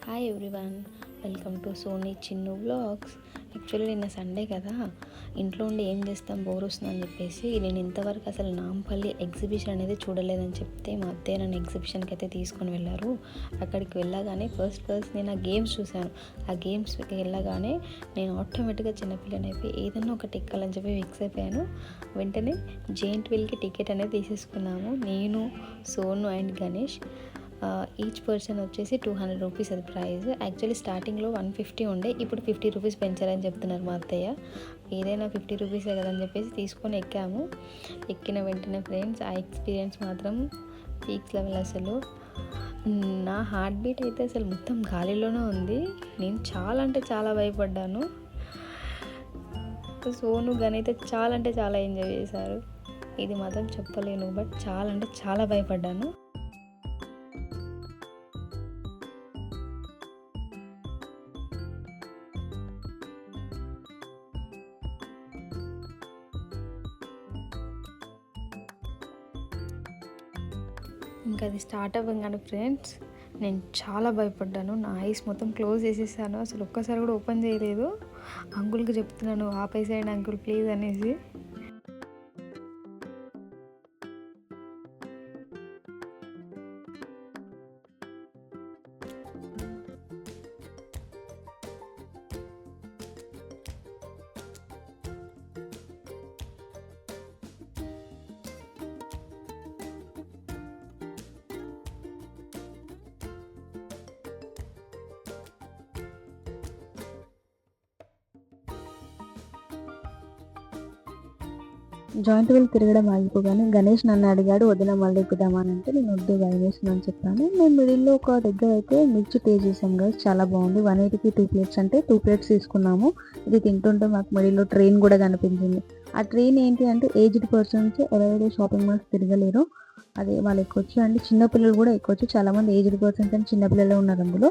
Hi everyone, welcome to Soni Chinnu vlogs. Actually నిన్న Sunday కదా, ఇంట్లో ఉండి ఏం చేస్తాం, బోర్ వస్తుందని చెప్పేసి నేను ఇంతవరకు అసలు నాంపల్లి ఎగ్జిబిషన్ అనేది చూడలేదని చెప్తే మా అత్తయ్య నన్ను ఎగ్జిబిషన్కి అయితే తీసుకొని వెళ్ళారు. అక్కడికి వెళ్ళగానే ఫస్ట్ నేను ఆ గేమ్స్ చూశాను. ఆ గేమ్స్కి వెళ్ళగానే నేను ఆటోమేటిక్గా చిన్నపిల్లని అయిపోయి ఏదన్నా ఒకటి ఎక్కాలని చెప్పి ఫిక్స్ అయిపోయాను. వెంటనే జెయింట్ వీల్కి టికెట్ అనేది తీసేసుకున్నాము. నేను, Sonu and Ganesh. Each person వచ్చేసి 200 రూపీస్ అది ప్రైస్. యాక్చువల్లీ స్టార్టింగ్లో 150 ఉండే, ఇప్పుడు 50 రూపీస్ పెంచారని చెప్తున్నారు మా అత్తయ్య. ఏదైనా 50 రూపీసే కదని చెప్పేసి తీసుకొని ఎక్కాము. ఎక్కిన వెంటనే ఫ్రెండ్స్, ఆ ఎక్స్పీరియన్స్ మాత్రం పీక్స్ లెవెల్. అసలు నా హార్ట్ బీట్ అయితే అసలు మొత్తం గాలిలోనే ఉంది. నేను చాలా అంటే చాలా భయపడ్డాను. సోను గన్ అయితే చాలా అంటే చాలా ఎంజాయ్ చేశారు. ఇది మాత్రం చెప్పలేను, బట్ చాలా అంటే చాలా భయపడ్డాను. ఇంకా అది స్టార్ట్ అవ్వగానే ఫ్రెండ్స్, నేను చాలా భయపడ్డాను. నా ఐస్ మొత్తం క్లోజ్ చేసేసాను. అసలు ఒక్కసారి కూడా ఓపెన్ చేయలేదు. అంకుల్కి చెప్తున్నాను, ఆపేసేయండి అంకుల్ ప్లీజ్ అనేసి. జాయింట్ వీల్ తిరగడం ఆగిపోగానే గణేష్ నన్ను అడిగాడు, వదిన మళ్ళీ ఎక్కుదామా అని. అంటే నేను వద్దు భయమేస్తుందని చెప్పాను. మేము మిడిల్లో ఒక దగ్గర అయితే మిర్చి పే చేసాం గైస్, చాలా బాగుంది. 180కి 2 ప్లేట్స్ అంటే 2 ప్లేట్స్ తీసుకున్నాము. ఇది తింటుంటే మాకు మిడిల్లో ట్రైన్ కూడా కనిపించింది. ఆ ట్రైన్ ఏంటి అంటే ఏజ్డ్ పర్సన్స్ ఎవరైతే షాపింగ్ మాల్స్ తిరగలేరో అదే వాళ్ళు ఎక్కొచ్చు. అంటే చిన్నపిల్లలు కూడా ఎక్కొచ్చు. చాలామంది ఏజ్డ్ పర్సన్స్ అండ్ చిన్నపిల్లలు ఉన్నారు అందులో.